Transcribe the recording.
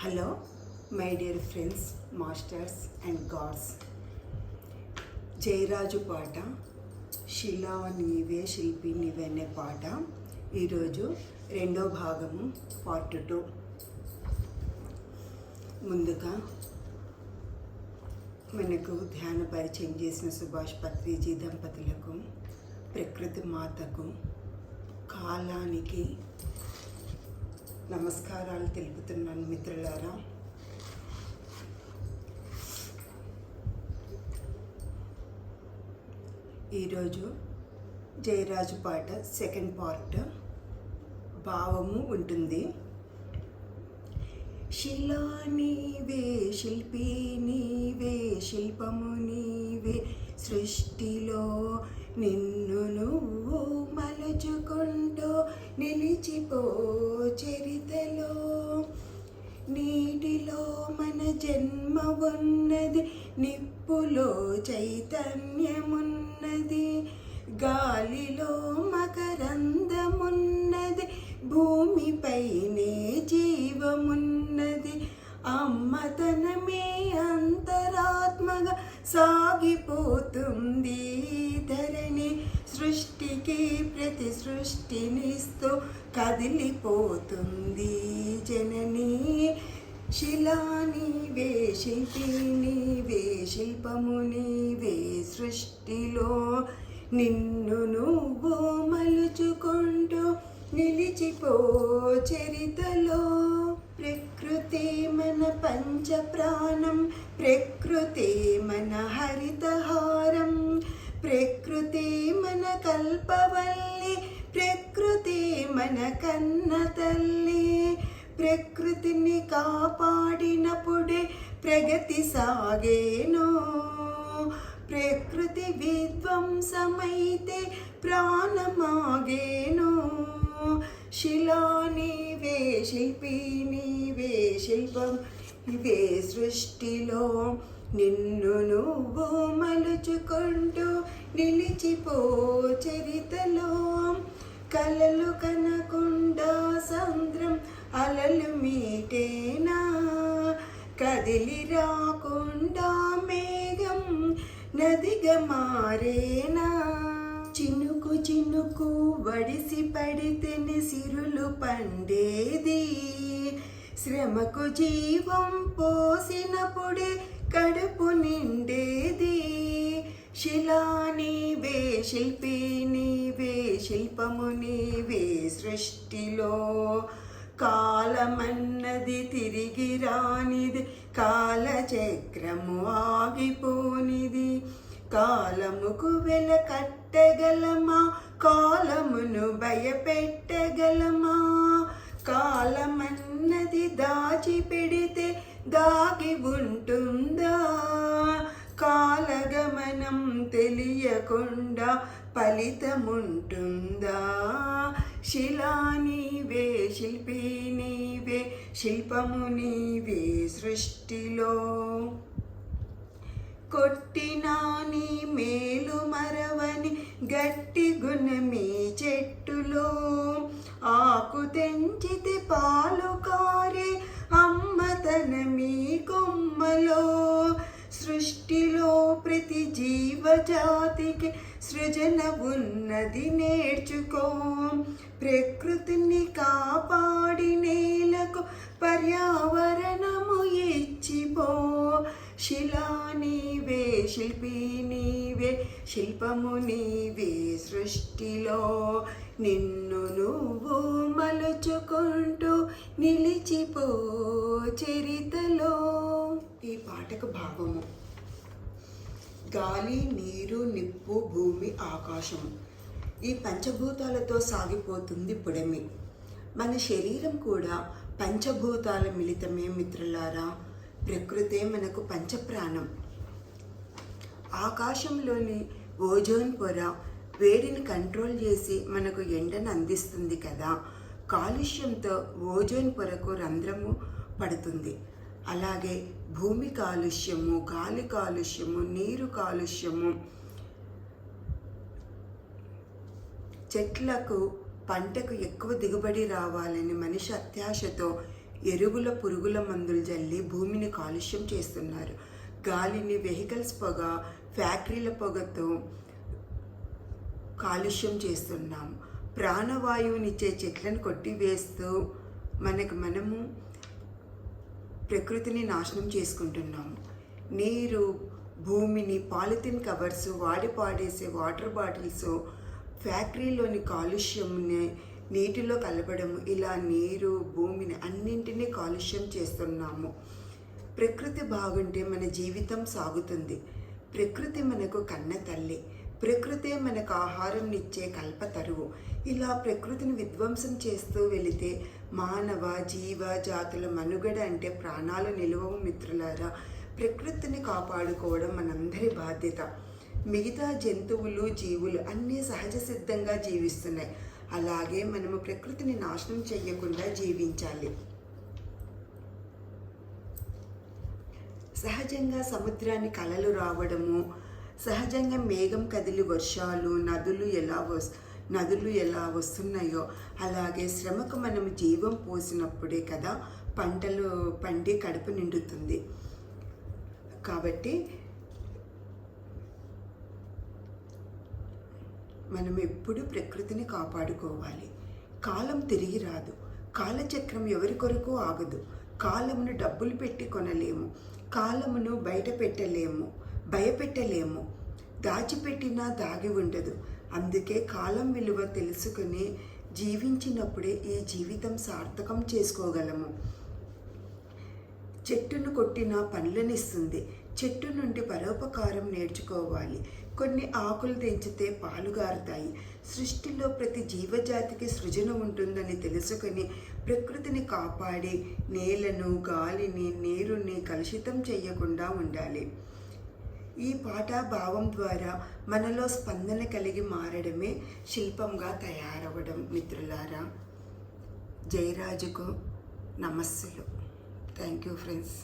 Hello my dear friends, masters and gods. Jayaraju పాట శిలా నీవే శిల్పి నీవే అనే పాట ఈరోజు రెండో భాగము పార్ట్ 2. ముందుగా మనకు ధ్యాన పరిచయం చేసిన సుభాష్ పత్రిజీ దంపతులకు, ప్రకృతి మాతకు, కాలానికి నమస్కారాలు తెలుపుతున్నాను మిత్రులారా. ఈరోజు జయరాజు పాట సెకండ్ పార్ట్ భావము ఉంటుంది. శిలా నీవే శిల్పి నీవే శిల్పము నీవే, సృష్టిలో నిన్ను నువ్వు మలుచుకుంటూ నిలిచిపో చరితలో. నీటిలో మన జన్మ ఉన్నది, నిప్పులో చైతన్యమున్నది, గాలిలో మకరందమున్నది, భూమిపైనే జీవమున్నది. అమ్మతనమే అంతరాత్మగా సాగిపోతుంది ధరణి, సృష్టికి ప్రతి సృష్టినిస్తూ కదిలిపోతుంది జనని. శిలా నీవే శిల్పి నీవే శిల్పము నీవే, సృష్టిలో నిన్ను నువ్వు మలుచుకుంటూ నిలిచిపో చరితలో. ప్రకృతి మన పంచ ప్రాణం, ప్రకృతి మన హరితహారం, ప్రకృతి మన కల్పవల్లి, ప్రకృతి మన కన్న తల్లి. ప్రకృతిని కాపాడినప్పుడే ప్రగతి సాగేను, ప్రకృతి విధ్వంసమైతే ప్రాణమాగేను. శిలా నీవే శిల్పి నీవే శిల్పం నీవే, సృష్టిలో నిన్ను నువ్వు మలుచుకుంటూ నిలిచిపో చరితలో. కలలు కనకుండా సముద్రం అలలు మీటేనా, కదిలి రాకుండా మేఘం నదిగా మారేనా. చినుకు చినుకు వడిసి పడితేనే సిరులు పండేది, శ్రమకు జీవం పోసినప్పుడే కడుపు నిండేది. శిలా నీవే శిల్పి నీవే శిల్పము నీవే, సృష్టిలో కాలమన్నది తిరిగి రానిది, కాలచక్రము ఆగిపోనిది. కాలముకు వెల కట్టగలమా, కాలమును భయపెట్టగలమా. కాలమన్నది దాచిపెడితే దాగి ఉంటుందా, కాలగమనం తెలియకుండా ఫలితముంటుందా. శిలా నీవే శిల్పి నీవే శిల్పము నీవే, సృష్టిలో కొట్టినా నీ మేలు మరవని గట్టి గుణమీ చెట్టులో. ఆకు తెంచితే పాలు కారే అమ్మతనమీ కొమ్మలో. సృష్టిలో ప్రతి జీవజాతికి సృజన ఉన్నది, నేర్చుకో. ప్రకృతిని కాపాడి నేలకు పర్యావరణము ఇచ్చిపో. శిలా నీవే శిల్పి నీవే శిల్పము నీవే, సృష్టిలో నిన్ను నువ్వు మలుచుకుంటూ నిలిచిపో చరితలో. ఈ పాటకు భావము: గాలి, నీరు, నిప్పు, భూమి, ఆకాశం ఈ పంచభూతాలతో సాగిపోతుంది పుడమి. మన శరీరం కూడా పంచభూతాల మిళితమే మిత్రులారా. ప్రకృతే మనకు పంచప్రాణం. ఆకాశంలోని ఓజోన్ పొర వేడిని కంట్రోల్ చేసి మనకు ఎండను అందిస్తుంది కదా. కాలుష్యంతో ఓజోన్ పొరకు రంధ్రము పడుతుంది. అలాగే భూమి కాలుష్యము, గాలి కాలుష్యము, నీరు కాలుష్యము, చెట్లకు పంటకు ఎక్కువ దిగుబడి రావాలని మనిషి అత్యాశతో ఎరువుల పురుగుల మందులు జల్లి భూమిని కాలుష్యం చేస్తున్నారు. గాలిని వెహికల్స్ పొగ, ఫ్యాక్టరీల పొగతో కాలుష్యం చేస్తున్నాం. ప్రాణవాయువునిచ్చే చెట్లను కొట్టివేస్తూ మనము ప్రకృతిని నాశనం చేసుకుంటున్నాము. నీరు, భూమిని పాలిథిన్ కవర్స్, వాడి పాడేసే వాటర్ బాటిల్స్, ఫ్యాక్టరీలోని కాలుష్యంని నీటిలో కలపడము, ఇలా నీరు, భూమిని అన్నింటినీ కాలుష్యం చేస్తున్నాము. ప్రకృతి బాగుంటే మన జీవితం సాగుతుంది. ప్రకృతి మనకు కన్న తల్లి. ప్రకృతే మనకు ఆహారంనిచ్చే కల్పతరువు. ఇలా ప్రకృతిని విధ్వంసం చేస్తూ వెళితే మానవ జీవ జాతుల మనుగడ అంటే ప్రాణాలు నిలువవు మిత్రులారా. ప్రకృతిని కాపాడుకోవడం మనందరి బాధ్యత. మిగతా జంతువులు, జీవులు అన్నీ సహజ సిద్ధంగా జీవిస్తున్నాయి. అలాగే మనము ప్రకృతిని నాశనం చేయకుండా జీవించాలి. సహజంగా సముద్రాన్ని కలలు రావడము, సహజంగా మేఘం కదిలి వర్షాలు, నదులు ఎలా వస్తున్నాయో అలాగే శ్రమకు మనము జీవం పోసినప్పుడే కదా పంటలు పండి కడుపు నిండుతుంది. కాబట్టి మనం ఎప్పుడూ ప్రకృతిని కాపాడుకోవాలి. కాలం తిరిగి రాదు. కాలచక్రం ఎవరి కొరకు ఆగదు. కాలమును డబ్బులు పెట్టి కొనలేము. కాలమును బయట పెట్టలేము, భయపెట్టలేము. దాచిపెట్టినా దాగి ఉండదు. అందుకే కాలం విలువ తెలుసుకుని జీవించినప్పుడే ఈ జీవితం సార్థకం చేసుకోగలము. చెట్టును కొట్టినా పండ్లనిస్తుంది. చెట్టు నుండి పరోపకారం నేర్చుకోవాలి. కొన్ని ఆకులు తెంచితే పాలు గారుతాయి. సృష్టిలో ప్రతి జీవజాతికి సృజన ఉంటుందని తెలుసుకొని ప్రకృతిని కాపాడి నేలను, గాలిని, నీరుని కలుషితం చేయకుండా ఉండాలి. ఈ పాట భావం ద్వారా మనలో స్పందన కలిగి మారడమే శిల్పంగా తయారవడం. మిత్రులారా, జయరాజుకు నమస్సులు. Thank you friends.